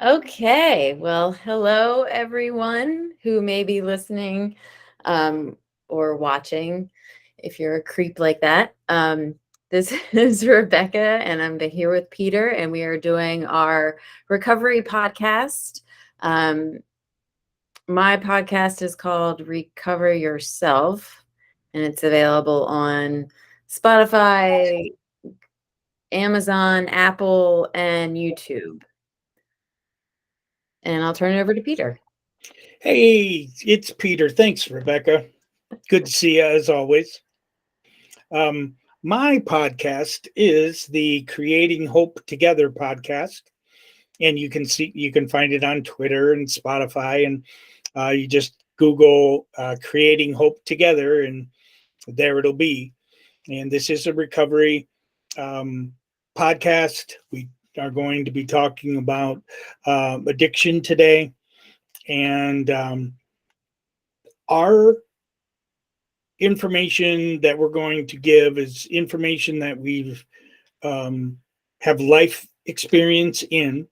Okay, well, hello everyone who may be listening or watching, if you're a creep like that. This is Rebecca, and I'm here with Peter, and we are doing our recovery podcast. Um, my podcast is called Recover Yourself, and it's available on Spotify, Amazon, Apple, and YouTube. And I'll turn it over to Peter. Hey, it's Peter. Thanks, Rebecca. Good to see you as always. My podcast is the Creating Hope Together podcast, and you can find it on Twitter and Spotify, and you just Google Creating Hope Together, and there it'll be. And this is a recovery podcast. We are going to be talking about addiction today, and our information that we're going to give is information that we've have life experience in.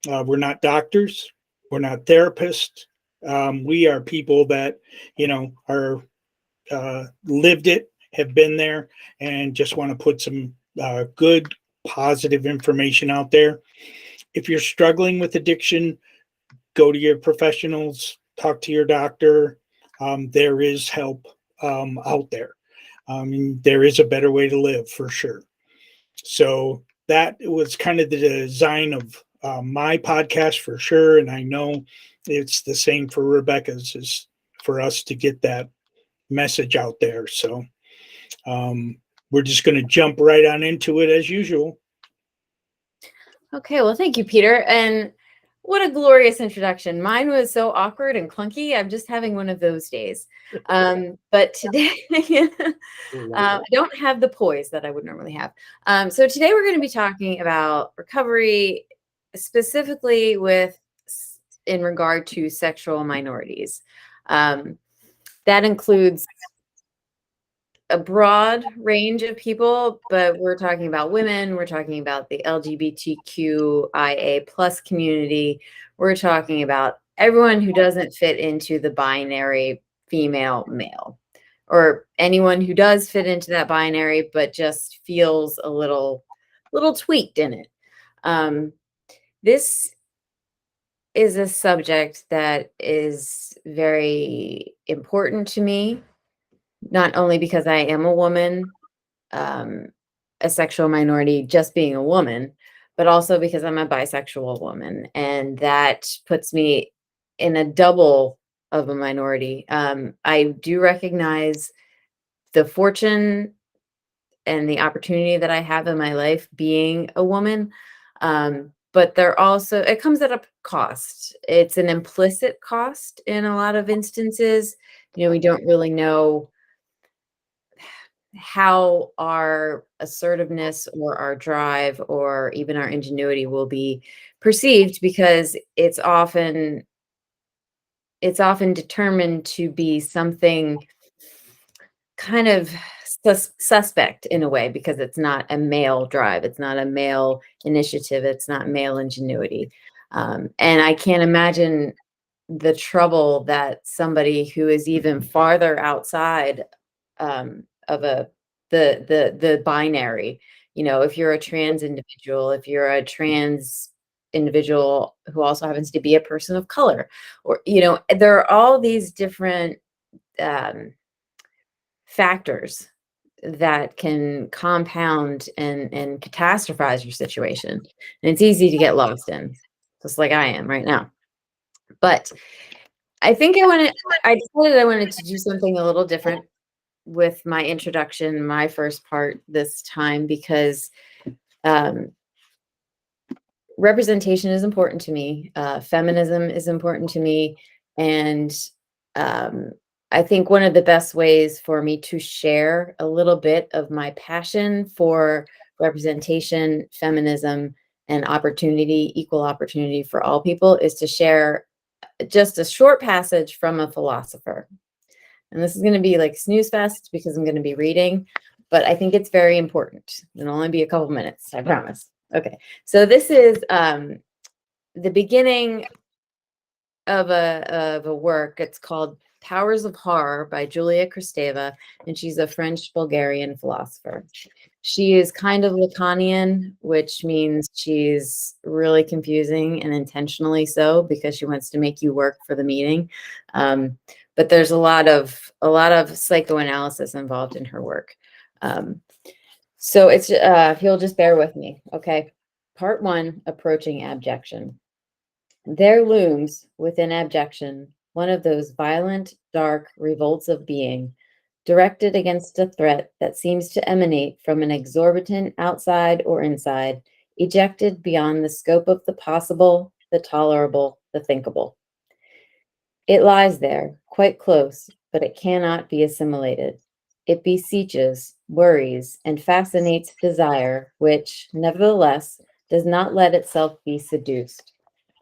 We're not doctors, we're not therapists. We are people that are lived it, have been there, and just want to put some good, positive information out there. If you're struggling with addiction, go to your professionals, talk to your doctor. There is help out there. There is a better way to live for sure. So that was kind of the design of my podcast for sure. And I know it's the same for Rebecca's, is for us to get that message out there. So we're just going to jump right on into it as usual. Okay, well, thank you, Peter. And what a glorious introduction. Mine was so awkward and clunky. I'm just having one of those days. But today, I don't have the poise that I would normally have. So today we're going to be talking about recovery, specifically in regard to sexual minorities. That includes a broad range of people, but we're talking about women, we're talking about the LGBTQIA plus community, we're talking about everyone who doesn't fit into the binary female male, or anyone who does fit into that binary but just feels a little tweaked in it. This is a subject that is very important to me, not only because I am a woman, a sexual minority, just being a woman, but also because I'm a bisexual woman. And that puts me in a double of a minority. I do recognize the fortune and the opportunity that I have in my life being a woman. But it comes at a cost. It's an implicit cost in a lot of instances. We don't really know how our assertiveness or our drive or even our ingenuity will be perceived, because it's often determined to be something kind of suspect in a way, because it's not a male drive, it's not a male initiative, it's not male ingenuity. And I can't imagine the trouble that somebody who is even farther outside of the binary, if you're a trans individual, if you're a trans individual who also happens to be a person of color, or there are all these different factors that can compound and catastrophize your situation, and it's easy to get lost in, just like I am right now. But I think I decided I wanted to do something a little different with my introduction, my first part this time, because representation is important to me. Feminism is important to me. And I think one of the best ways for me to share a little bit of my passion for representation, feminism, and equal opportunity for all people, is to share just a short passage from a philosopher. And this is going to be like snooze fest because I'm going to be reading, but I think it's very important. It'll only be a couple minutes, I promise. Okay. So this is the beginning of a work. It's called Powers of Horror by Julia Kristeva, and she's a French Bulgarian philosopher. She is kind of Lacanian, which means she's really confusing and intentionally so because she wants to make you work for the meeting. But there's a lot of psychoanalysis involved in her work. So it's if you'll just bear with me, okay? Part 1, approaching abjection. There looms within abjection one of those violent, dark revolts of being, directed against a threat that seems to emanate from an exorbitant outside or inside, ejected beyond the scope of the possible, the tolerable, the thinkable. It lies there, quite close, but it cannot be assimilated. It beseeches, worries, and fascinates desire, which, nevertheless, does not let itself be seduced.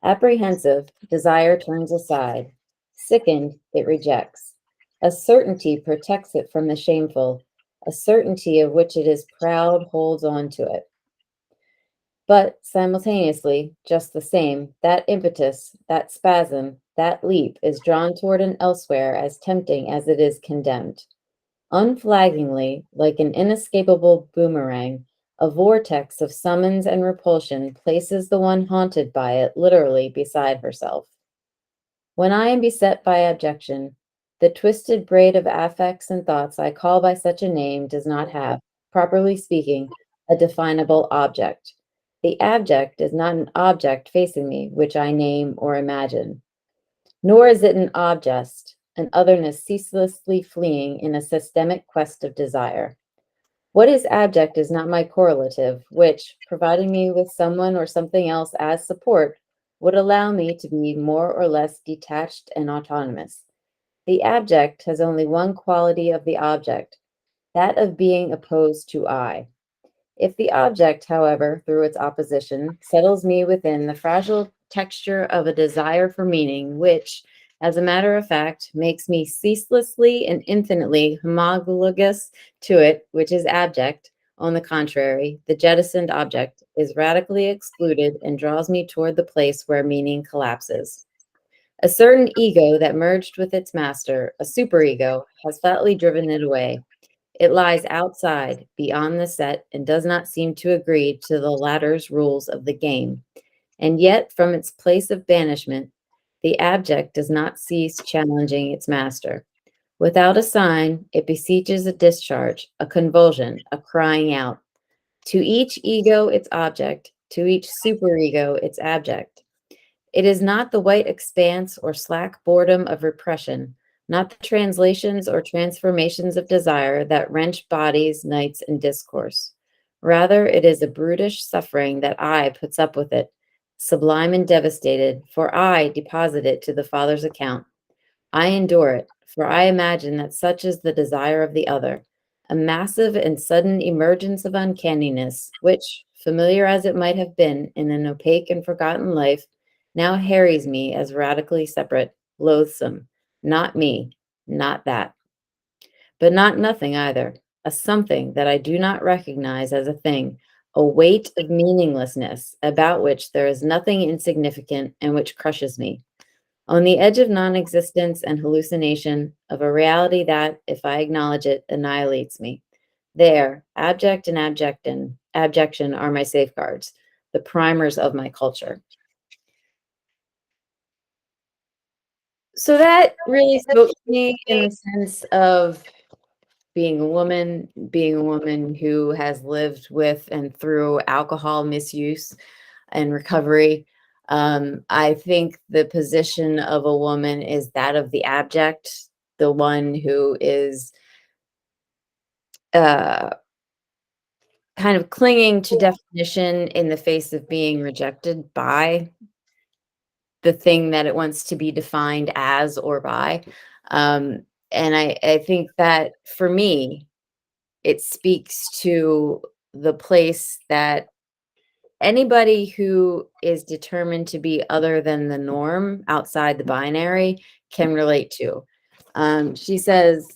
Apprehensive, desire turns aside. Sickened, it rejects. A certainty protects it from the shameful. A certainty of which it is proud holds on to it. But simultaneously, just the same, that impetus, that spasm, that leap is drawn toward an elsewhere as tempting as it is condemned. Unflaggingly, like an inescapable boomerang, a vortex of summons and repulsion places the one haunted by it literally beside herself. When I am beset by abjection, the twisted braid of affects and thoughts I call by such a name does not have, properly speaking, a definable object. The abject is not an object facing me, which I name or imagine. Nor is it an object, an otherness ceaselessly fleeing in a systemic quest of desire. What is abject is not my correlative, which, providing me with someone or something else as support, would allow me to be more or less detached and autonomous. The abject has only one quality of the object, that of being opposed to I. If the object, however, through its opposition, settles me within the fragile texture of a desire for meaning, which, as a matter of fact, makes me ceaselessly and infinitely homologous to it, which is abject, on the contrary, the jettisoned object is radically excluded and draws me toward the place where meaning collapses. A certain ego that merged with its master, a superego, has flatly driven it away. It lies outside, beyond the set, and does not seem to agree to the latter's rules of the game. And yet, from its place of banishment, the abject does not cease challenging its master. Without a sign, it beseeches a discharge, a convulsion, a crying out. To each ego its object, to each superego its abject. It is not the white expanse or slack boredom of repression, not the translations or transformations of desire that wrench bodies, nights, and discourse. Rather, it is a brutish suffering that I puts up with it, sublime and devastated, for I deposit it to the Father's account. I endure it, for I imagine that such is the desire of the other, a massive and sudden emergence of uncanniness, which, familiar as it might have been in an opaque and forgotten life, now harries me as radically separate, loathsome, not me, not that. But not nothing either, a something that I do not recognize as a thing, a weight of meaninglessness about which there is nothing insignificant and which crushes me. On the edge of non-existence and hallucination, of a reality that, if I acknowledge it, annihilates me. There, abject and abjection are my safeguards, the primers of my culture. So that really spoke to me in the sense of being a woman who has lived with and through alcohol misuse and recovery. I think the position of a woman is that of the abject, the one who is uh, kind of clinging to definition in the face of being rejected by the thing that it wants to be defined as or by. And I think that for me, it speaks to the place that anybody who is determined to be other than the norm outside the binary can relate to. She says,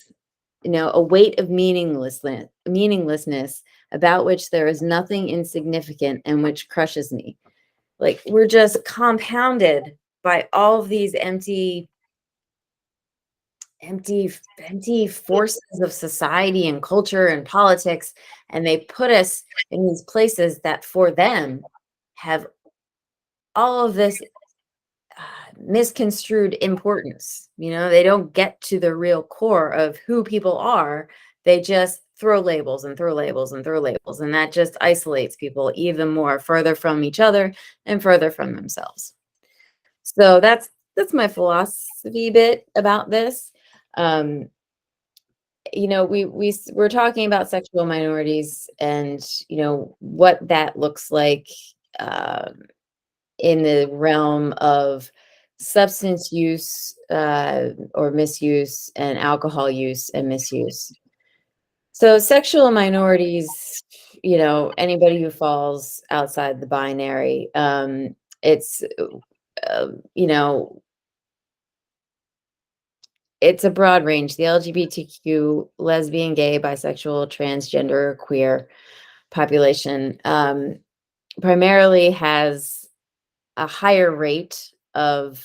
a weight of meaninglessness about which there is nothing insignificant and which crushes me. Like, we're just compounded by all of these empty forces of society and culture and politics, and they put us in these places that for them have all of this misconstrued importance. They don't get to the real core of who people are. They just throw labels and throw labels and throw labels, and that just isolates people even more, further from each other and further from themselves. So that's my philosophy bit about this. We're talking about sexual minorities and what that looks like in the realm of substance use or misuse, and alcohol use and misuse. So sexual minorities, anybody who falls outside the binary, it's you know it's a broad range. The LGBTQ, lesbian, gay, bisexual, transgender, queer population primarily has a higher rate of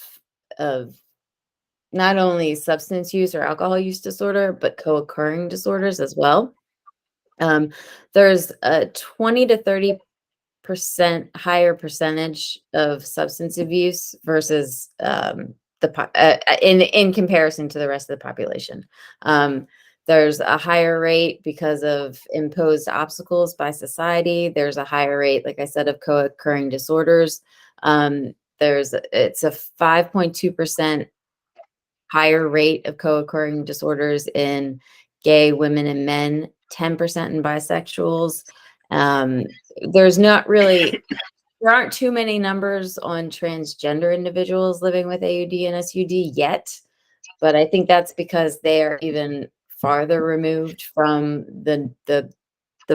not only substance use or alcohol use disorder, but co-occurring disorders as well. There's a 20 to 30% higher percentage of substance abuse versus in comparison to the rest of the population. There's a higher rate because of imposed obstacles by society. There's a higher rate, like I said, of co-occurring disorders. It's a 5.2% higher rate of co-occurring disorders in gay, women, and men, 10% in bisexuals. There's not really, there aren't too many numbers on transgender individuals living with AUD and SUD yet, but I think that's because they are even farther removed from the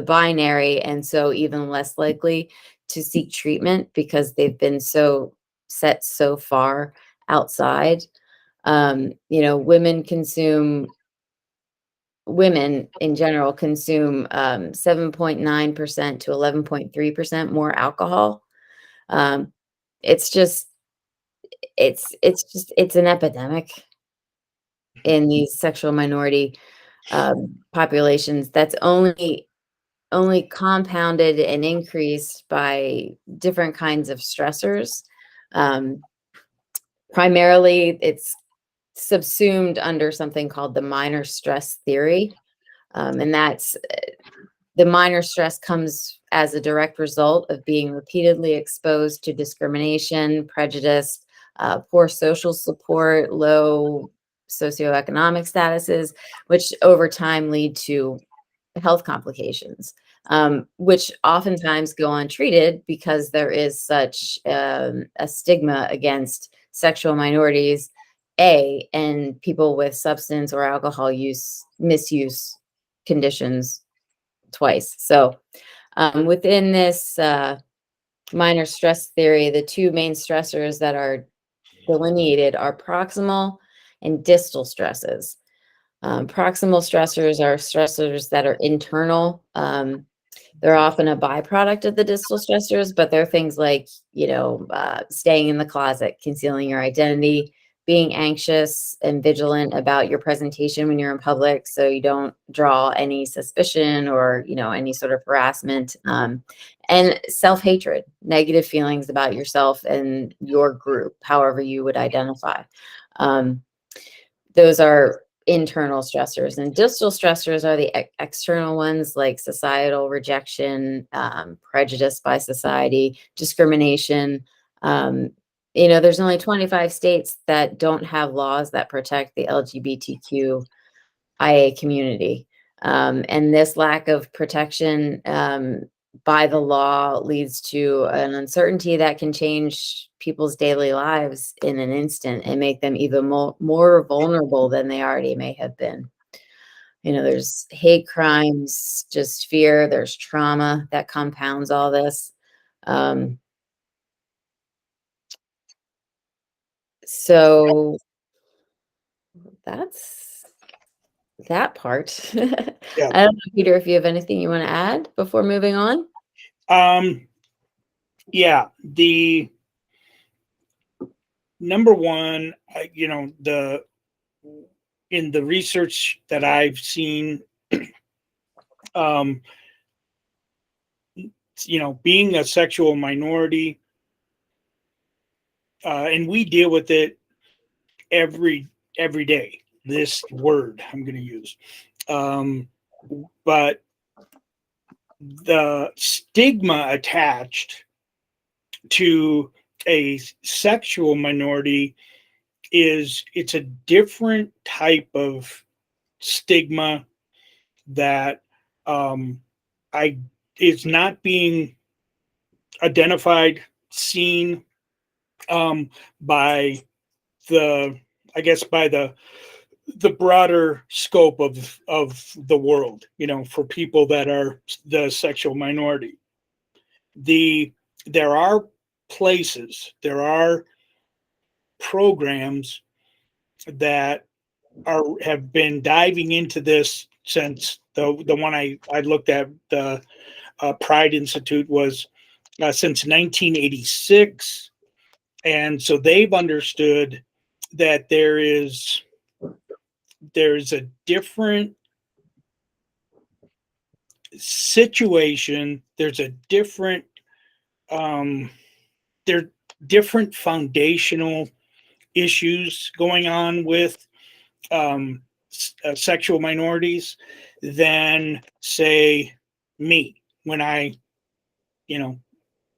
binary, and so even less likely to seek treatment because they've been so set so far outside. Women in general consume 7.9% to 11.3% more alcohol. Um, it's just it's an epidemic in these sexual minority populations that's only compounded and increased by different kinds of stressors. Primarily, it's subsumed under something called the minor stress theory. And that's the minor stress comes as a direct result of being repeatedly exposed to discrimination, prejudice, poor social support, low socioeconomic statuses, which over time lead to health complications, which oftentimes go untreated because there is such a stigma against sexual minorities, and people with substance or alcohol use misuse conditions twice. So within this minor stress theory, the two main stressors that are delineated are proximal and distal stresses. Proximal stressors are stressors that are internal. They're often a byproduct of the distal stressors, but they're things like, staying in the closet, concealing your identity, being anxious and vigilant about your presentation when you're in public so you don't draw any suspicion or, any sort of harassment, and self-hatred, negative feelings about yourself and your group, however you would identify. Those are internal stressors, and distal stressors are the external ones, like societal rejection, prejudice by society, discrimination. There's only 25 states that don't have laws that protect the LGBTQIA community. And this lack of protection by the law leads to an uncertainty that can change people's daily lives in an instant and make them even more vulnerable than they already may have been. There's hate crimes, just fear, there's trauma that compounds all this. So that's that part. Yeah. I don't know, Peter, if you have anything you want to add before moving on. Um, Yeah, the number one, in the research that I've seen, um, being a sexual minority, and we deal with it every every day. This word I'm going to use, um, but the stigma attached to a sexual minority it's a different type of stigma that um, I is not being identified, seen by the I guess by the broader scope of the world. For people that are the sexual minority, the there are places, there are programs that have been diving into this since the one I looked at, the Pride Institute, was since 1986, and so they've understood that there's a different situation, there's a different there are different foundational issues going on with sexual minorities than, say, me. When you know,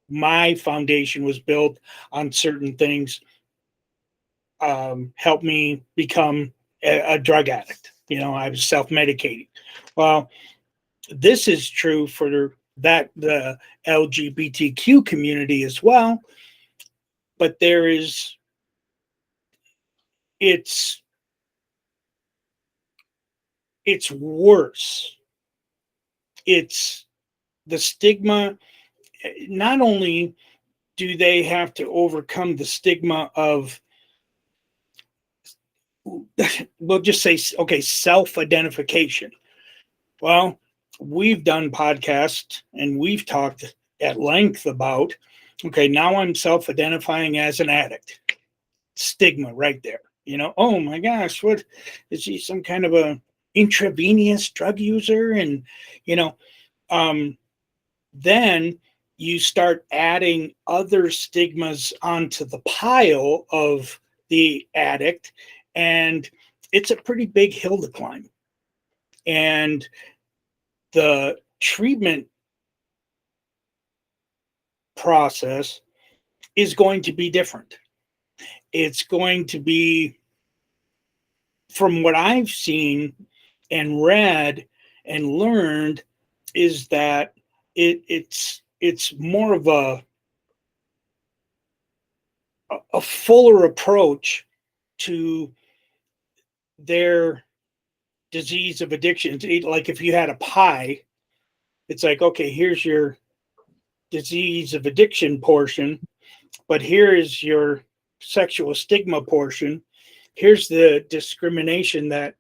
my foundation was built on certain things, helped me become a drug addict. I was self-medicating. Well, this is true for the LGBTQ community as well, but it's it's worse. It's the stigma. Not only do they have to overcome the stigma of, we'll just say, okay, self-identification. Well, we've done podcasts and we've talked at length about, okay, now I'm self-identifying as an addict. Stigma right there. Oh my gosh, what is he, some kind of a intravenous drug user? And you know, um, then you start adding other stigmas onto the pile of the addict, and it's a pretty big hill to climb. And the treatment process is going to be different. It's going to be, from what I've seen and read and learned, is that it's more of a fuller approach to their disease of addiction. Like if you had a pie, it's like, okay, here's your disease of addiction portion, but here is your sexual stigma portion. Here's the discrimination that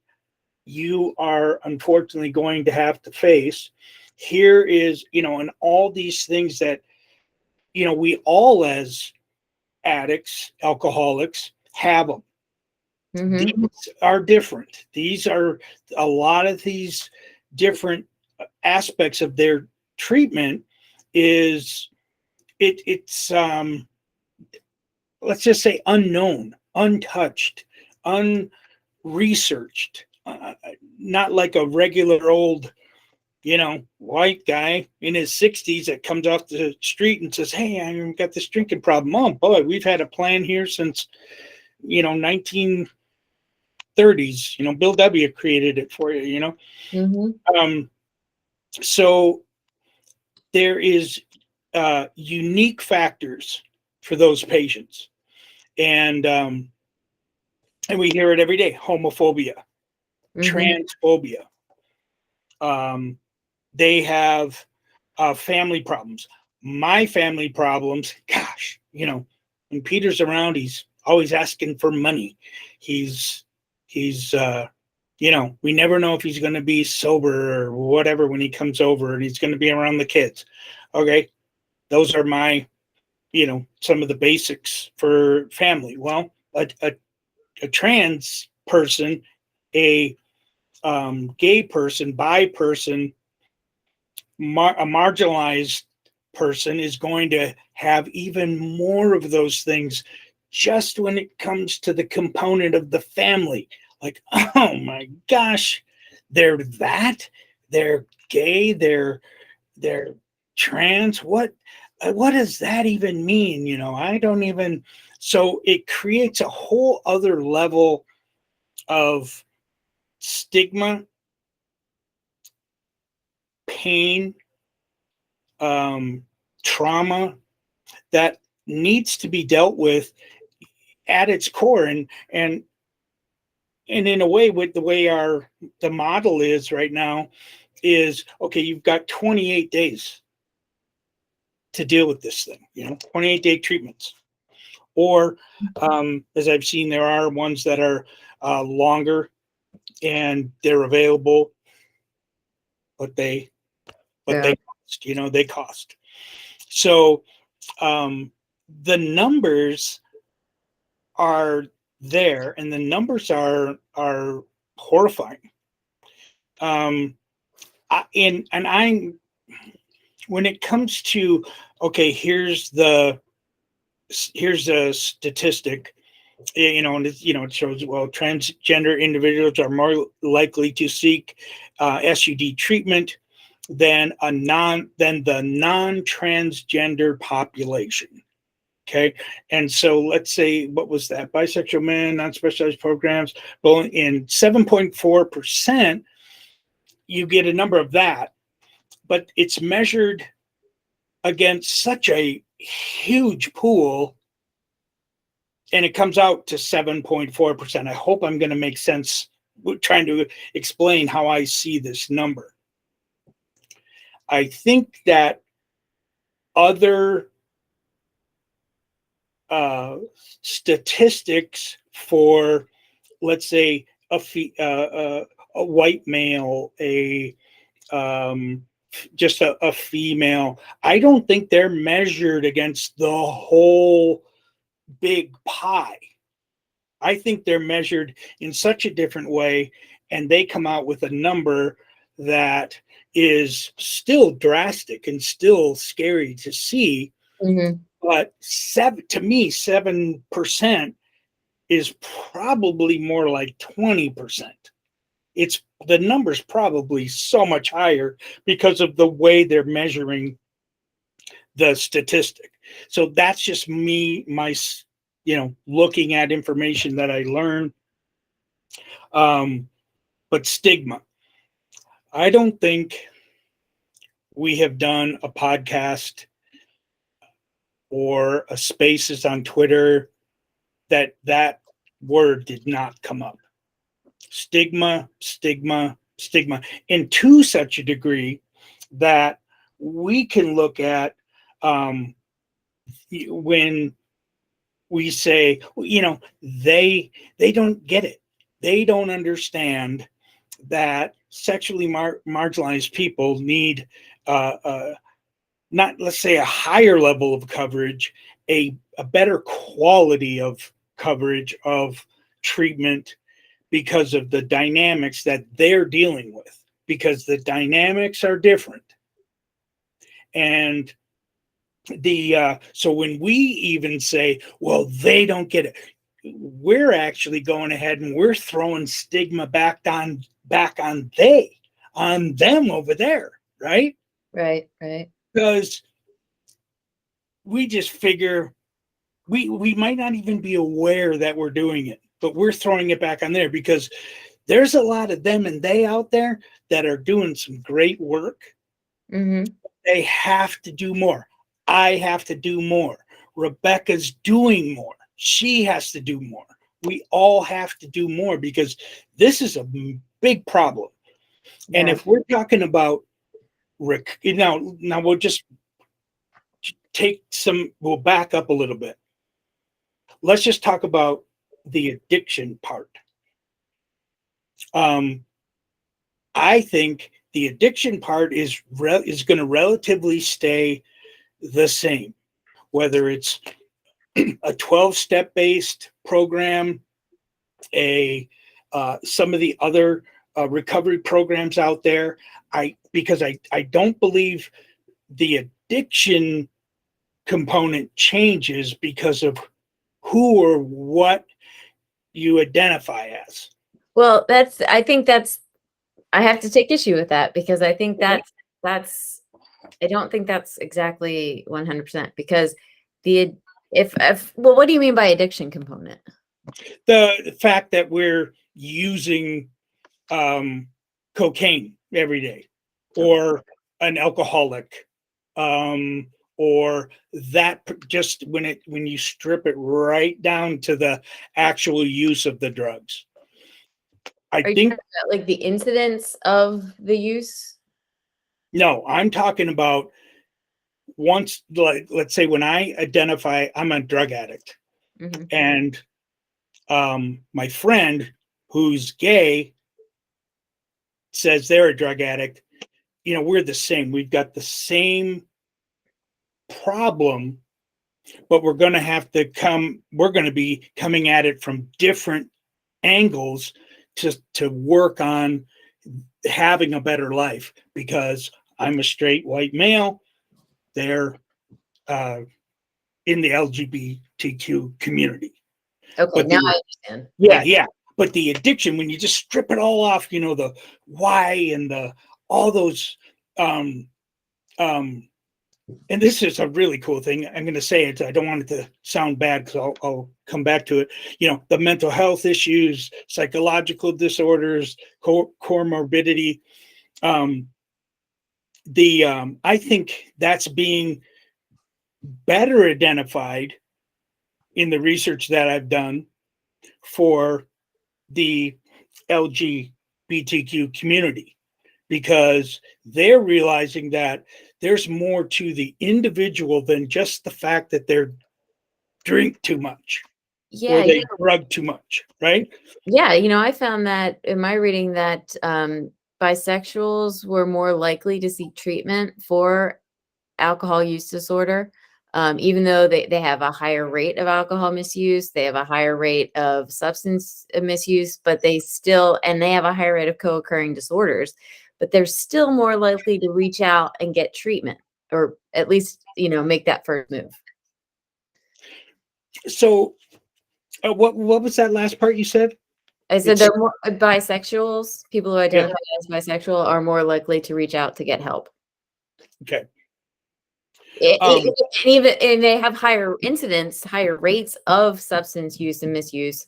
you are unfortunately going to have to face. Here is, and all these things that, we all as addicts, alcoholics, have them. These are different. These are a lot of these different aspects of their treatment is it's let's just say unknown, untouched, unresearched, not like a regular old white guy in his 60s that comes off the street and says, hey, I've got this drinking problem. Oh boy, we've had a plan here since 1930s. Bill W created it for you. So there is unique factors for those patients, and we hear it every day: homophobia, transphobia. They have family problems. My family problems, gosh, when Peter's around, he's always asking for money. He's we never know if he's going to be sober or whatever when he comes over, and he's going to be around the kids. Okay, those are my some of the basics for family. Well, a trans person, a gay person, bi person, a marginalized person is going to have even more of those things just when it comes to the component of the family. Like, oh my gosh, they're that, they're gay, they're trans. What does that even mean? I don't even. So it creates a whole other level of stigma, pain, trauma that needs to be dealt with at its core. And in a way, with the way the model is right now, is okay, you've got 28 days to deal with this thing, 28-day treatments. Or as I've seen, there are ones that are longer and they're available, but they cost, they cost. So the numbers are there, and the numbers are horrifying. And I'm, when it comes to, okay, here's a statistic, and it shows, well, transgender individuals are more likely to seek SUD treatment than the non-transgender population. Okay. And so let's say, what was that? Bisexual men, non-specialized programs, well, in 7.4%, you get a number of that, but it's measured against such a huge pool, and it comes out to 7.4%. I hope I'm going to make sense trying to explain how I see this number. I think that other statistics for, let's say, a white male, just a female, I don't think they're measured against the whole big pie. I think they're measured in such a different way, and they come out with a number that is still drastic and still scary to see. Mm-hmm. But to me, 7% is probably more like 20%. The number's probably so much higher because of the way they're measuring the statistic. So that's just me, looking at information that I learned. But stigma. I don't think we have done a podcast or a spaces on Twitter that word did not come up. Stigma, stigma, stigma, and to such a degree that we can look at when we say, they don't get it. They don't understand that sexually marginalized people need not, let's say, a higher level of coverage, a better quality of coverage of treatment, because of the dynamics that they're dealing with, because the dynamics are different. And so when we even say, well, they don't get it, we're actually going ahead and we're throwing stigma back on them over there, right? Right. Because we just figure we might not even be aware that we're doing it, but we're throwing it back on there because there's a lot of them and they out there that are doing some great work. Mm-hmm. They have to do more. I have to do more. Rebecca's doing more. She has to do more. We all have to do more because this is a big problem. Yeah. And if we're talking about now we'll just we'll back up a little bit. Let's just talk about the addiction part. I think the addiction part is going to relatively stay the same. whether it's a 12-step based program, some of the other recovery programs out there. Because I don't believe the addiction component changes because of who or what you identify as. Well, I have to take issue with that because I think that's I don't think that's exactly 100% because the if well, what do you mean by addiction component? The fact that we're using cocaine every day, or an alcoholic, um, or that just when you strip it right down to the actual use of the drugs. I Are you think talking about like the incidence of the use? no, I'm talking about once, like, let's say when I identify I'm a drug addict, Hmm. and my friend who's gay says they're a drug addict, we're the same. We've got the same problem, but we're going to be coming at it from different angles to work on having a better life, because I'm a straight white male. They're uh, in the LGBTQ community. Okay, But now the I understand. Yeah, Yeah. yeah. But the addiction, when you just strip it all off, the why and the all those um um and this is a really cool thing. I'm going to say it. I don't want it to sound bad because I'll come back to it. The mental health issues, psychological disorders, comorbidity. Um, I think that's being better identified in the research that I've done for the LGBTQ community, because they're realizing that there's more to the individual than just the fact that they drink too much or Yeah, they drug too much, right? yeah, I found that in my reading that bisexuals were more likely to seek treatment for alcohol use disorder. Even though they have a higher rate of alcohol misuse, they have a higher rate of substance misuse, but and they have a higher rate of co-occurring disorders, but they're still more likely to reach out and get treatment, or at least, make that first move. So, what was that last part you said? I said It's they're more bisexuals, people who Yeah. identify as bisexual are more likely to reach out to get help. Okay. And even and they have higher incidence, higher rates of substance use and misuse,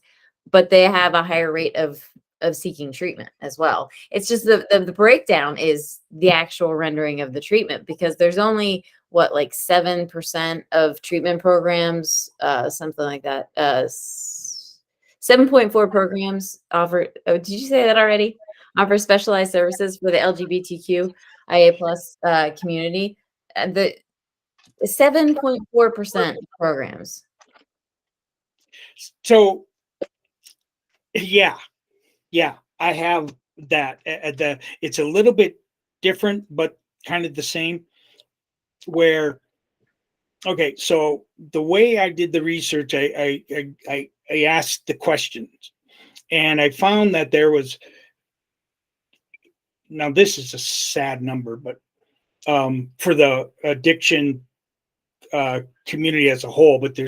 but they have a higher rate of seeking treatment as well. It's just the breakdown is the actual rendering of the treatment, because there's only like 7% of treatment programs, something like that. 7.4 programs offer. Oh, did you say that already? Offer specialized services for the LGBTQ IA plus community. The 7.4% programs. So, yeah, yeah, I have that. It's a little bit different, but kind of the same. Where Okay, so the way I did the research, I asked the questions, and I found that there was, now this is a sad number, but for the addiction community as a whole, but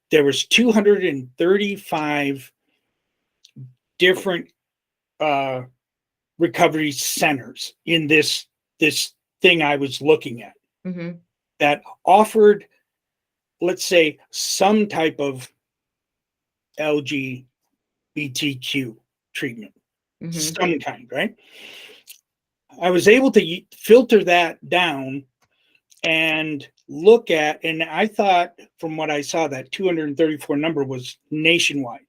there was 235 different uh, recovery centers in this thing I was looking at, Mhm, that offered, let's say, some type of LGBTQ treatment, mhm. some kind, right? I was able to filter that down and look at, and I thought from what I saw that 234 number was nationwide.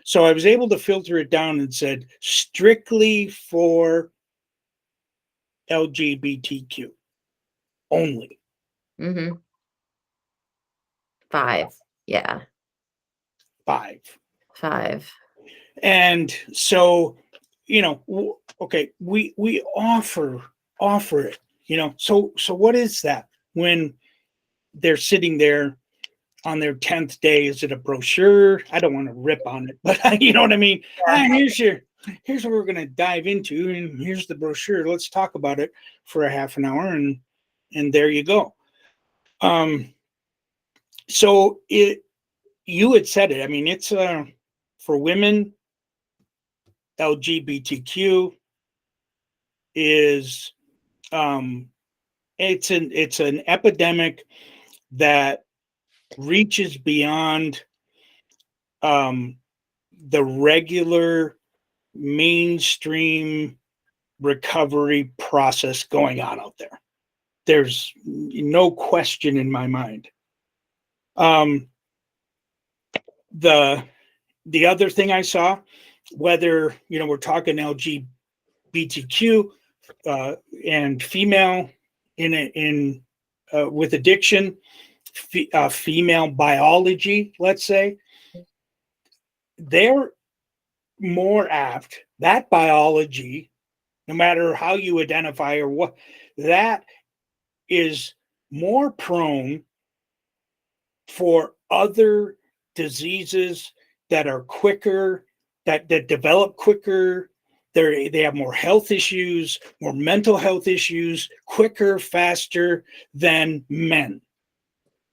So I was able to filter it down and said strictly for LGBTQ only. Mhm. 5. Yeah, 5. 5. And so, okay, we offer it, so what is that when they're sitting there on their 10th day. Is it a brochure? I don't want to rip on it, but you know what I mean? Here's what we're going to dive into, and here's the brochure. Let's talk about it for a half an hour, and there you go. So you had said it. I mean, it's for women, LGBTQ is it's an epidemic that reaches beyond the regular mainstream recovery process going on out there. There's no question in my mind. The other thing I saw, whether we're talking LGBTQ and female in with addiction, female biology, let's say, they're more apt, that biology, no matter how you identify or what, that is more prone for other diseases that are quicker, that develop quicker. They have more health issues, more mental health issues, quicker, faster than men.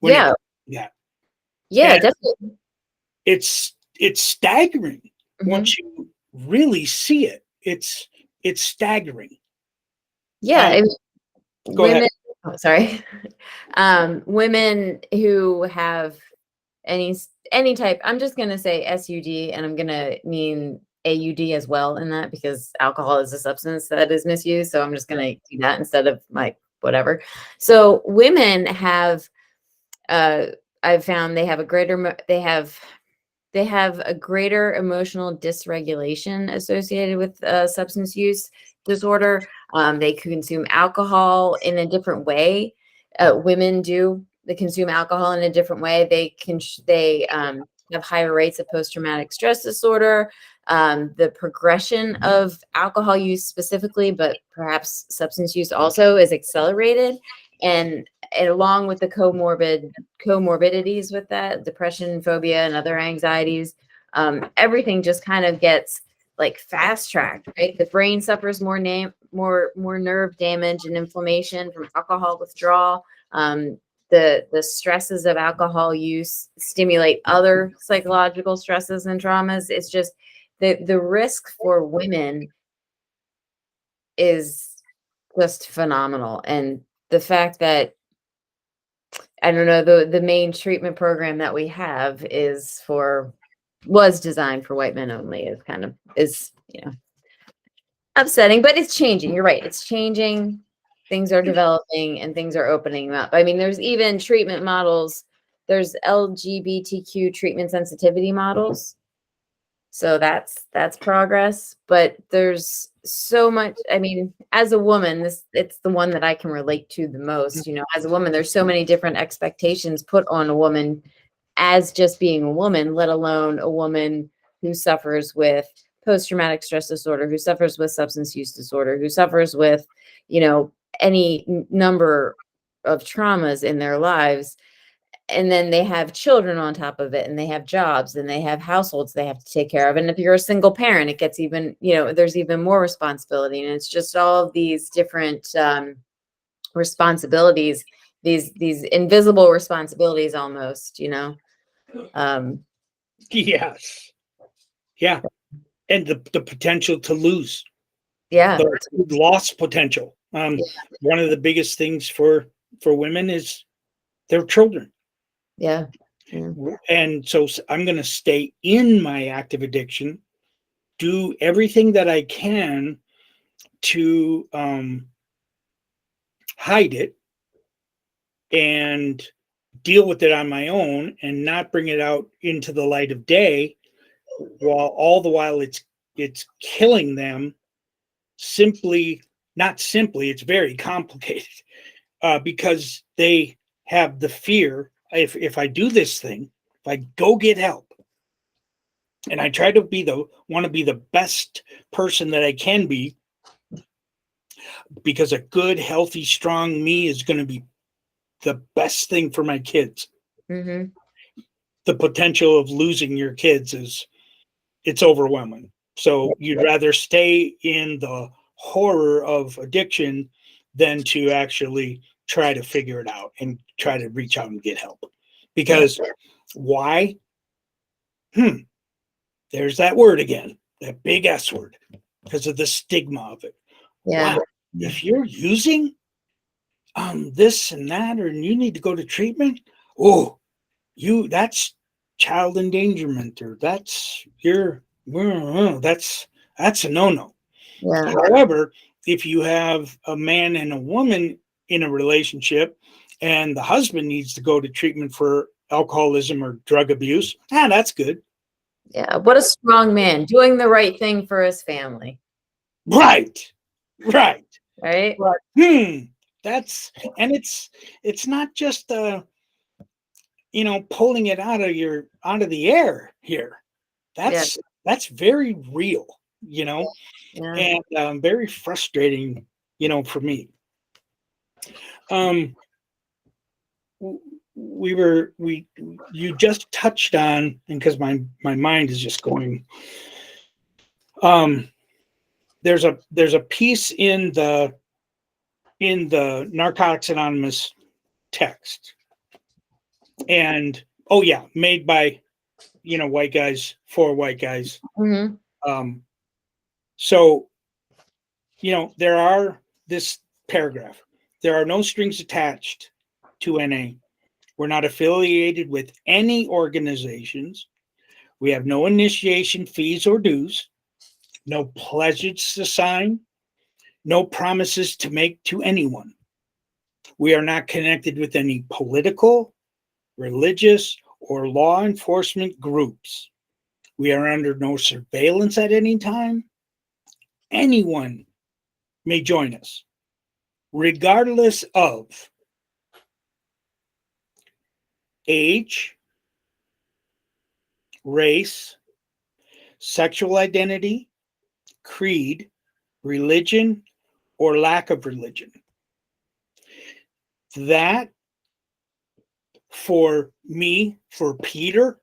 Yeah. Yeah. Yeah, And definitely. it's staggering once you really see it. It's staggering. Yeah, I mean, Go ahead. women. Oh, sorry. Women who have any type. I'm just gonna say SUD, and I'm gonna mean AUD as well in that, because alcohol is a substance that is misused. So I'm just gonna do that instead of like whatever. So women have. I've found they have a greater. They have a greater emotional dysregulation associated with substance use disorder. They consume alcohol in a different way. Women do. They consume alcohol in a different way. They have higher rates of post-traumatic stress disorder. The progression of alcohol use specifically, but perhaps substance use also, is accelerated. And along with the comorbidities with that, depression, phobia, and other anxieties, everything just kind of gets like fast tracked, right? The brain suffers more nerve damage and inflammation from alcohol withdrawal. The stresses of alcohol use stimulate other psychological stresses and traumas. It's just the risk for women is just phenomenal. And the fact that, I don't know, the main treatment program that we have was designed for white men only, is upsetting, but it's changing. You're right. It's changing. Things are developing and things are opening up. I mean, there's even treatment models. There's LGBTQ treatment sensitivity models. So that's progress, but there's so much. I mean, as a woman, it's the one that I can relate to the most. As a woman, there's so many different expectations put on a woman as just being a woman, let alone a woman who suffers with post-traumatic stress disorder, who suffers with substance use disorder, who suffers with, any number of traumas in their lives. And then they have children on top of it, and they have jobs, and they have households they have to take care of. And if you're a single parent, it gets even, there's even more responsibility. And it's just all of these different responsibilities, these invisible responsibilities almost, Yes. Yeah. And the potential to lose. Yeah. The loss potential. One of the biggest things for women is their children. Yeah. And so I'm going to stay in my active addiction, do everything that I can to hide it and deal with it on my own and not bring it out into the light of day, while all the while it's killing them. It's very complicated because they have the fear, if I do this thing, if I go get help, and I try to want to be the best person that I can be, because a good, healthy, strong me is going to be the best thing for my kids. Mm-hmm. The potential of losing your kids it's overwhelming. So you'd rather stay in the horror of addiction than to actually try to figure it out and try to reach out and get help. Because why? There's that word again, that big S word, because of the stigma of it. Yeah. Wow. If you're using this and that, or you need to go to treatment, that's child endangerment, or that's a no-no. Yeah. However, if you have a man and a woman in a relationship and the husband needs to go to treatment for alcoholism or drug abuse, that's good. Yeah. What a strong man doing the right thing for his family. Right. Right. But, it's not just pulling it out of the air here. That's very real, and very frustrating, for me. You just touched on, and because my mind is just going, there's a piece in the Narcotics Anonymous text, and made by white guys for white guys. Mm-hmm. So there are this paragraph: there are no strings attached to NA. We're not affiliated with any organizations. We have no initiation fees or dues, no pledges to sign, no promises to make to anyone. We are not connected with any political, religious, or law enforcement groups. We are under no surveillance at any time. Anyone may join us, regardless of age, race, sexual identity, creed, religion, or lack of religion. That, for me, for Peter,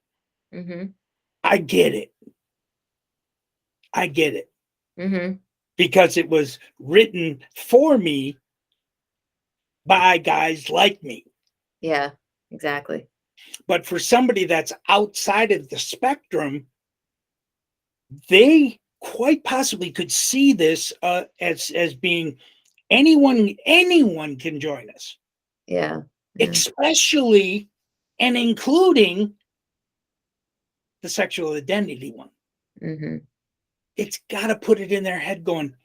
I get it. Because it was written for me by guys like me. Yeah, exactly. But for somebody that's outside of the spectrum, they quite possibly could see this as being anyone can join us. Yeah. Especially and including the sexual identity one. It's got to put it in their head going,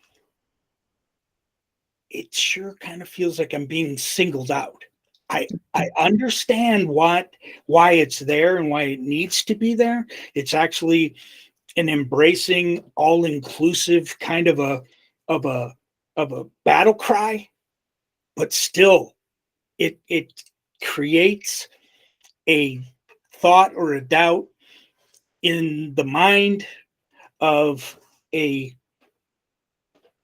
it sure kind of feels like I'm being singled out. I understand why it's there and why it needs to be there. It's actually an embracing, all-inclusive kind of a battle cry, but still it creates a thought or a doubt in the mind of a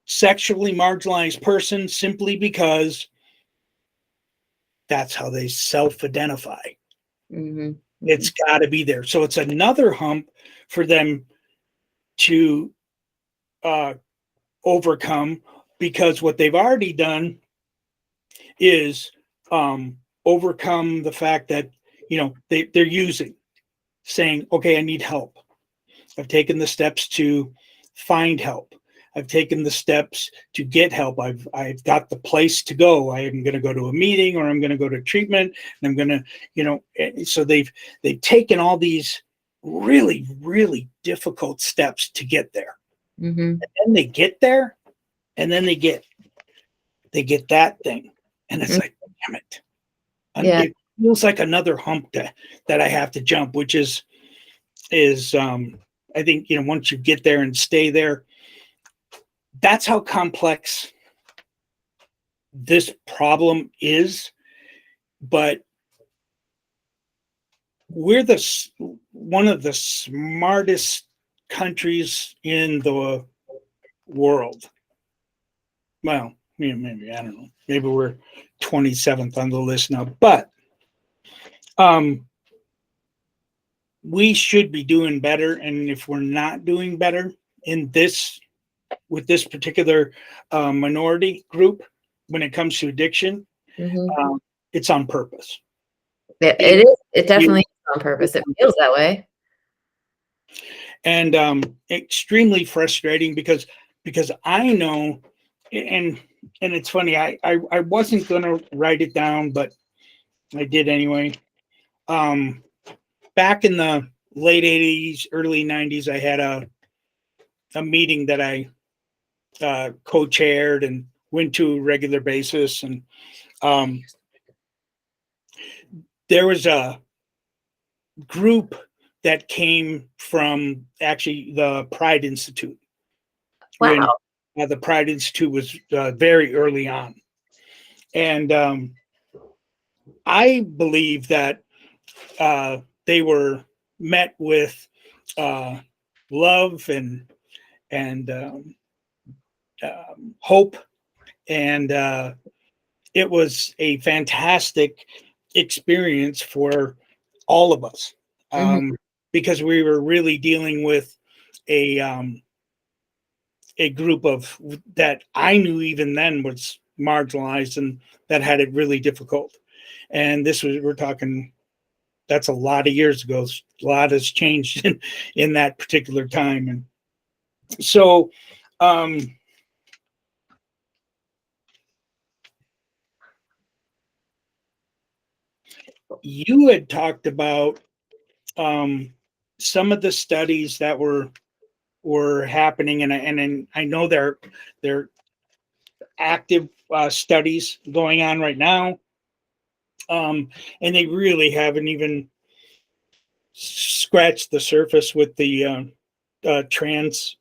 sexually marginalized person simply because that's how they self-identify. It's got to be there. So it's another hump for them to overcome, because what they've already done is overcome the fact that they're saying, okay, I need help. I've taken the steps to find help. I've taken the steps to get help. I've got the place to go. I am going to go to a meeting, or I'm going to go to treatment, and I'm going to, so they've taken all these really, really difficult steps to get there. And then they get there, and then they get that thing, and it's like, damn it. It feels like another hump that I have to jump, which is I think, once you get there and stay there, that's how complex this problem is. But we're one of the smartest countries in the world. Well, maybe, I don't know, maybe we're 27th on the list now, but we should be doing better. And if we're not doing better in this, with this particular minority group, when it comes to addiction, Mhm. it's on purpose. It is. It definitely is on purpose. It feels that way. And extremely frustrating because I know, and it's funny, I wasn't going to write it down, but I did anyway. Back in the late 80s, early 90s, I had a meeting that I co-chaired and went to a regular basis, and there was a group that came from actually the Pride Institute when Wow. the Pride Institute was very early on. And I believe that they were met with love and hope, and it was a fantastic experience for all of us, Mhm. because we were really dealing with a group of that I knew even then was marginalized and that had it really difficult. And this was, we're talking, that's a lot of years ago. A lot has changed in that particular time. And so you had talked about some of the studies that were happening, and I know they're active studies going on right now, and they really haven't even scratched the surface with the trans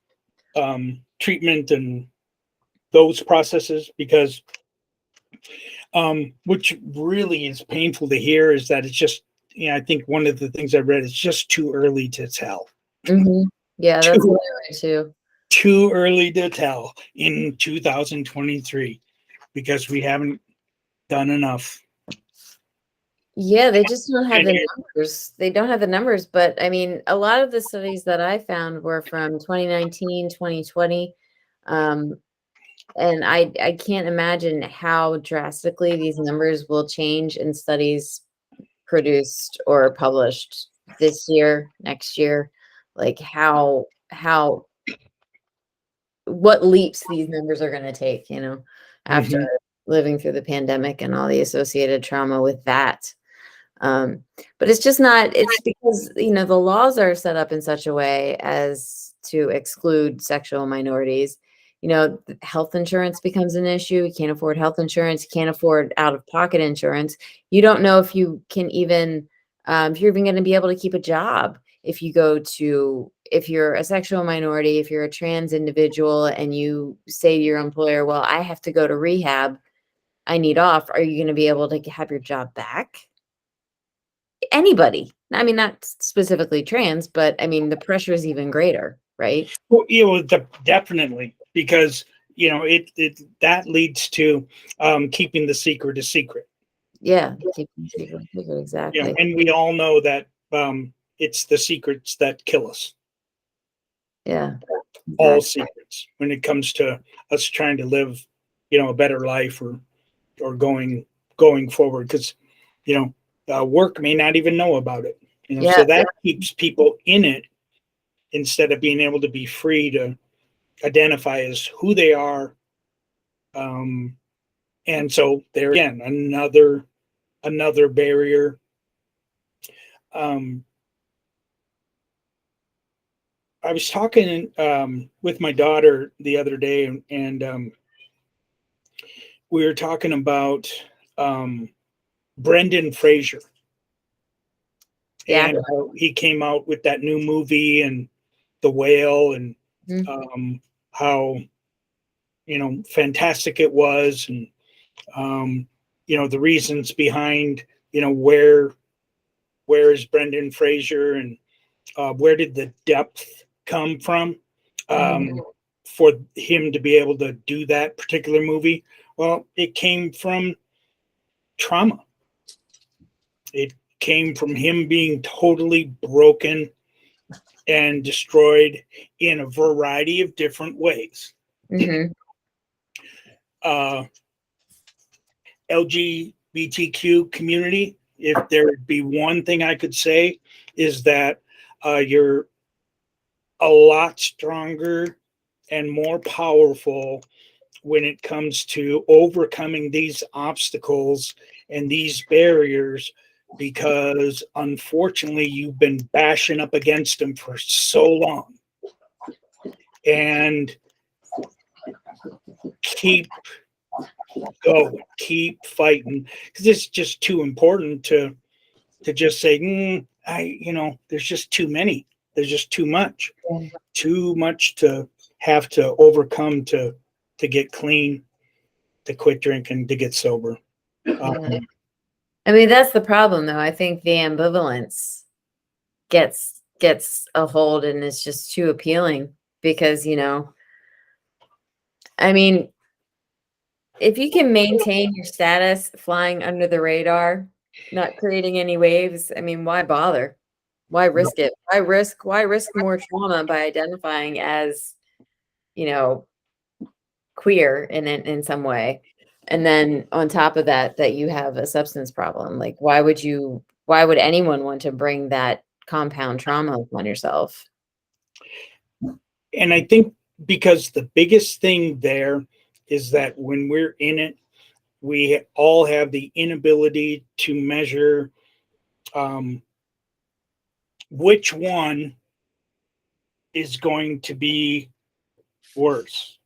treatment and those processes, because which really is painful to hear is that it's just, I think one of the things I read is just too early to tell. Mhm. Yeah, that's too, what I read too. too early to tell in 2023 because we haven't done enough. Yeah, they just don't have And the numbers. They don't have the numbers, but I mean, a lot of the studies that I found were from 2019, 2020. Um, and I can't imagine how drastically these numbers will change in studies produced or published this year, next year. Like how what leaps these numbers are going to take, after Mhm. living through the pandemic and all the associated trauma with that. But it's just not, it's because, the laws are set up in such a way as to exclude sexual minorities. Health insurance becomes an issue. You can't afford health insurance. You can't afford out-of-pocket insurance. You don't know if you can even, if you're even going to be able to keep a job if you're a sexual minority, if you're a trans individual and you say to your employer, well, I have to go to rehab, I need off. Are you going to be able to have your job back? Anybody. I mean, not specifically trans, but I mean, the pressure is even greater, right? Well, definitely, because it that leads to keeping the secret a secret. Yeah, keep it secret, exactly. And we all know that it's the secrets that kill us. Yeah, All exactly. secrets when it comes to us trying to live, a better life, or going forward, because work may not even know about it. Yeah, So that keeps people in it instead of being able to be free to identify as who they are. And so there again, another barrier. Um, I was talking with my daughter the other day, and we were talking about um, Brendan Fraser, yeah. and how he came out with that new movie and The Whale, and Mhm. how fantastic it was, and um, the reasons behind where is Brendan Fraser, and where did the depth come from Mhm. for him to be able to do that particular movie, Well, it came from trauma. It came from him being totally broken and destroyed in a variety of different ways. Mm-hmm. Uh, LGBTQ community, if there would be one thing I could say, is that you're a lot stronger and more powerful when it comes to overcoming these obstacles and these barriers, because unfortunately you've been bashing up against them for so long. And keep going, keep fighting, because it's just too important to just say, there's just too many. There's just too much to have to overcome to get clean, to quit drinking, to get sober. Yeah. I mean, that's the problem, though. I think the ambivalence gets a hold, and it's just too appealing because, I mean, if you can maintain your status flying under the radar, not creating any waves, I mean, why bother? Why risk it? Why risk more trauma by identifying as, you know, queer in some way? And then on top of that you have a substance problem. Like, why would anyone want to bring that compound trauma upon yourself? And I think because the biggest thing there is that when we're in it, we all have the inability to measure um, which one is going to be worse.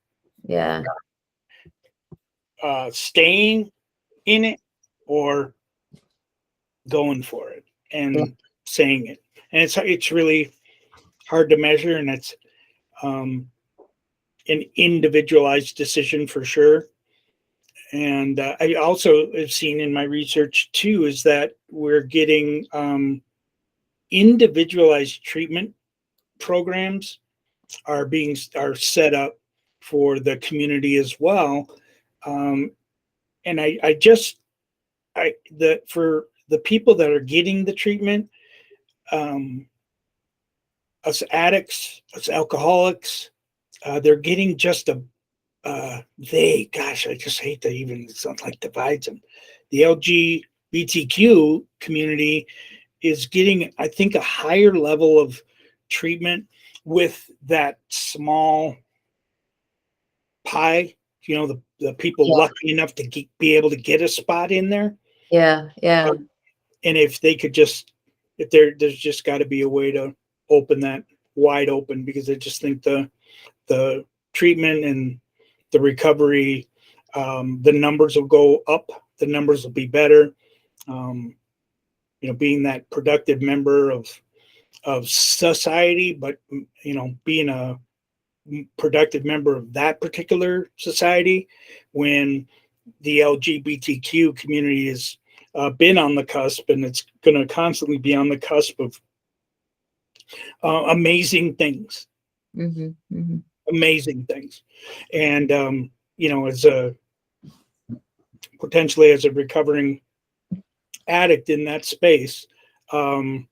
Yeah. Staying in it or going for it Yeah. and saying it. And it's really hard to measure, and it's um, an individualized decision for sure. And I also have seen in my research too is that we're getting individualized treatment programs are set up for the community as well. Um, and I just I the for the people that are getting the treatment, um, us addicts, us alcoholics, they're getting just a I just hate that even it's not like divides them. The LGBTQ community is getting, I think, a higher level of treatment with that small pie. The people Yeah. lucky enough to be able to get a spot in there. Yeah. Yeah. And if they could just, if there's just got to be a way to open that wide open, because I just think the treatment and the recovery, the numbers will go up, the numbers will be better. Um, being that productive member of society, but being a productive member of that particular society, when the LGBTQ community has been on the cusp, and it's going to constantly be on the cusp of amazing things, Mm-hmm. Mm-hmm. amazing things. And as a potentially as a recovering addict in that space, um,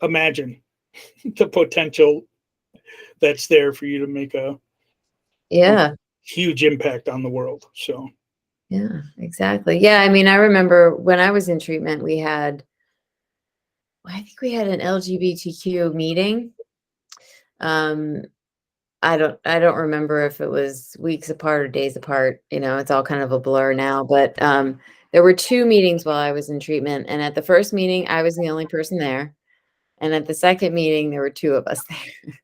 imagine the potential that's there for you to make a Yeah. huge impact on the world. So, Yeah, exactly. Yeah, I mean, I remember when I was in treatment, I think we had an LGBTQ meeting. Um, I don't remember if it was weeks apart or days apart. It's all kind of a blur now, but there were two meetings while I was in treatment, and at the first meeting, I was the only person there, and at the second meeting, there were two of us there.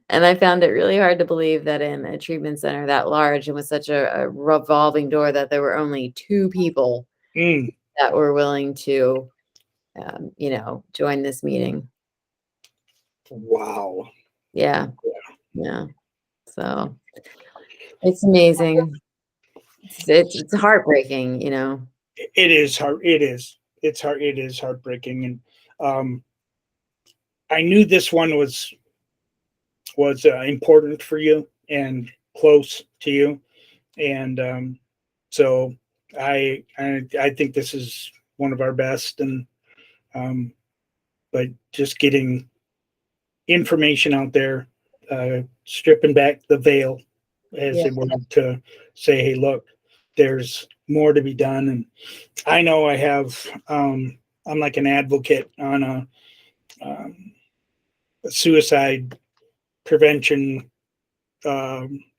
And I found it really hard to believe that in a treatment center that large and with such a revolving door that there were only two people mm, that were willing to, join this meeting. wow. Yeah. Yeah. So it's amazing. It's heartbreaking. It is hard. It is. It's hard. It is heartbreaking. And um, I knew this one was important for you and close to you. And So I think this is one of our best, and but just getting information out there, stripping back the veil, as Yeah. it were, to say, hey, look, there's more to be done. And I know I have, I'm like an advocate on a suicide prevention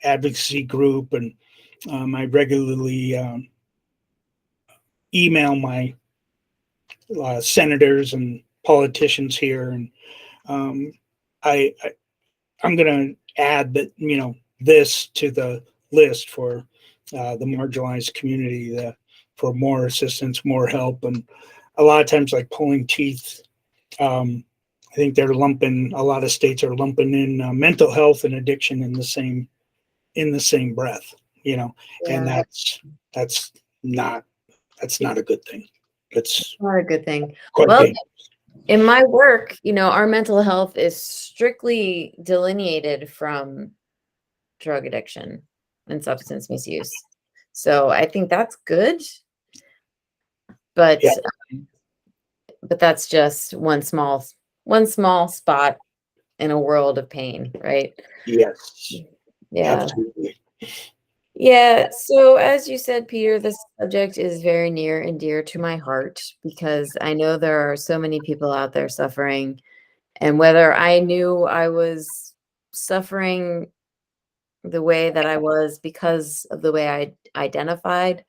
advocacy group, and I regularly email my senators and politicians here, and um, I I'm going to add that, this to the list for the marginalized community, for more assistance, more help, and a lot of times like pulling teeth. I think they're lumping, a lot of states are lumping in mental health and addiction in the same breath, and Yeah. that's not that's not a good thing. It's Not a good thing. quite Well, dangerous. in my work, our mental health is strictly delineated from drug addiction and substance misuse. So I think that's good, but Yeah. but that's just one small spot in a world of pain, right? Yes. Yeah. Absolutely. Yeah, so as you said, Peter, this subject is very near and dear to my heart because I know there are so many people out there suffering. And whether I knew I was suffering the way that I was because of the way I identified,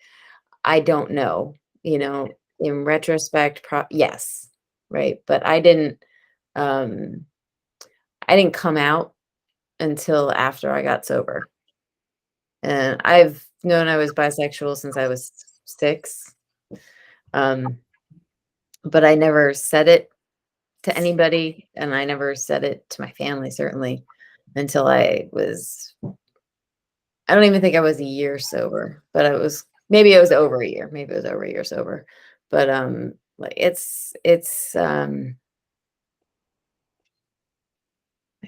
I don't know. In retrospect, yes, right? But um I didn't come out until after I got sober. And I've known I was bisexual since I was 6. Um, but I never said it to anybody, and I never said it to my family, certainly, until I don't even think I was a year sober, but maybe it was over a year. Maybe it was over a year sober. But like it's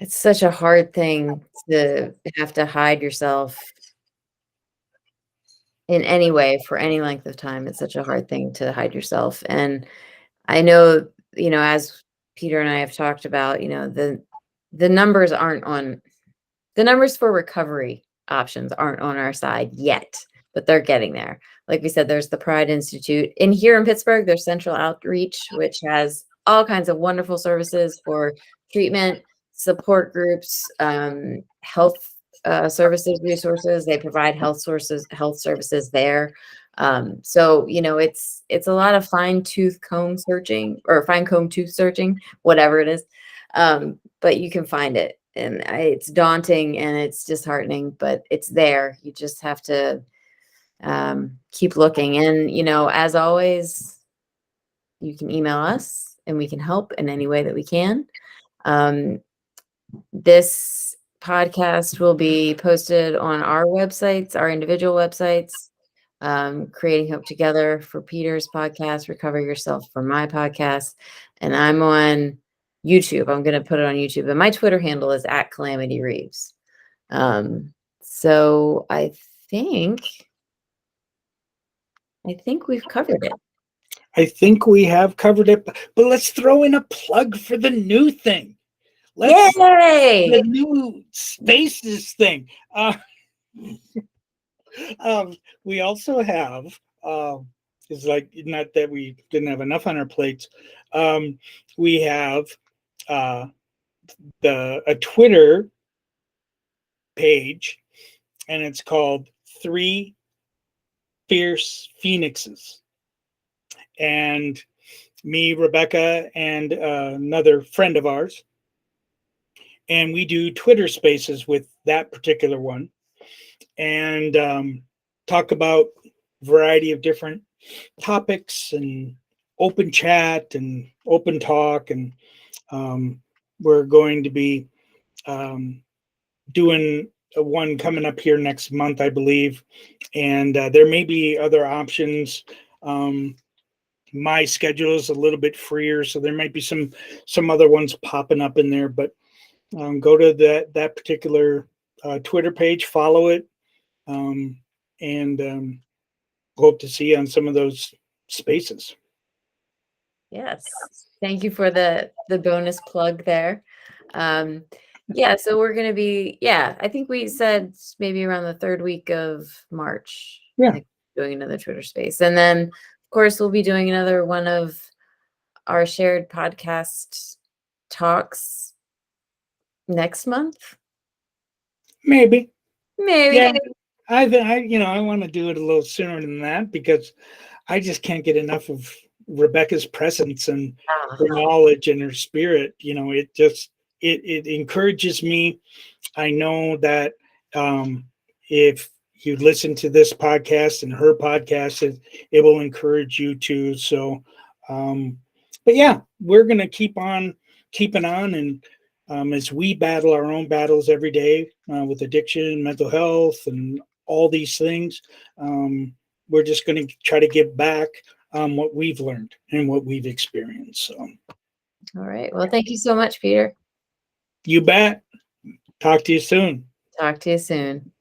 such a hard thing to have to hide yourself in any way for any length of time. It's such a hard thing to hide yourself. And I know, as Peter and I have talked about, the numbers aren't on the numbers for recovery options aren't on our side yet, but they're getting there. Like we said, there's the Pride Institute. In here in Pittsburgh, there's Central Outreach, which has all kinds of wonderful services for treatment, support groups, health services, resources. They provide health services there. So it's a lot of fine comb tooth searching, whatever it is. But you can find it, and it's daunting and it's disheartening, but it's there. You just have to keep looking. And as always, you can email us and we can help in any way that we can. This podcast will be posted on our websites, our individual websites. Creating Hope Together for Peter's podcast, Recover Yourself for my podcast. And I'm on YouTube. I'm going to put it on YouTube. And my Twitter handle is @CalamityReeves. So I think we've covered it. I think we have covered it, but let's throw in a plug for the new thing. Yay! The new spaces thing. We also have, it's like, not that we didn't have enough on our plates. We have a Twitter page, and it's called 3 Fierce Phoenixes. And me, Rebecca, and another friend of ours, and we do Twitter spaces with that particular one, and talk about a variety of different topics, and open chat and open talk. And we're going to be doing one coming up here next month, I believe, and there may be other options. My schedule is a little bit freer, so there might be some other ones popping up in there, but go to that particular Twitter page, follow it, and hope to see you on some of those spaces. Yes. Thank you for the bonus plug there. Yeah, so we're going to be, I think we said maybe around the third week of March. Yeah. I think doing another Twitter space. And then, of course, we'll be doing another one of our shared podcast talks next month. Maybe. Maybe. Yeah. I want to do it a little sooner than that because I just can't get enough of Rebecca's presence and her knowledge and her spirit. It encourages me. I know that if you listen to this podcast and her podcast, it will encourage you too. So, but yeah, we're going to keep on keeping on. And as we battle our own battles every day with addiction, mental health, and all these things, we're just going to try to give back what we've learned and what we've experienced. So, all right. Well, thank you so much, Peter. You bet. Talk to you soon. Talk to you soon.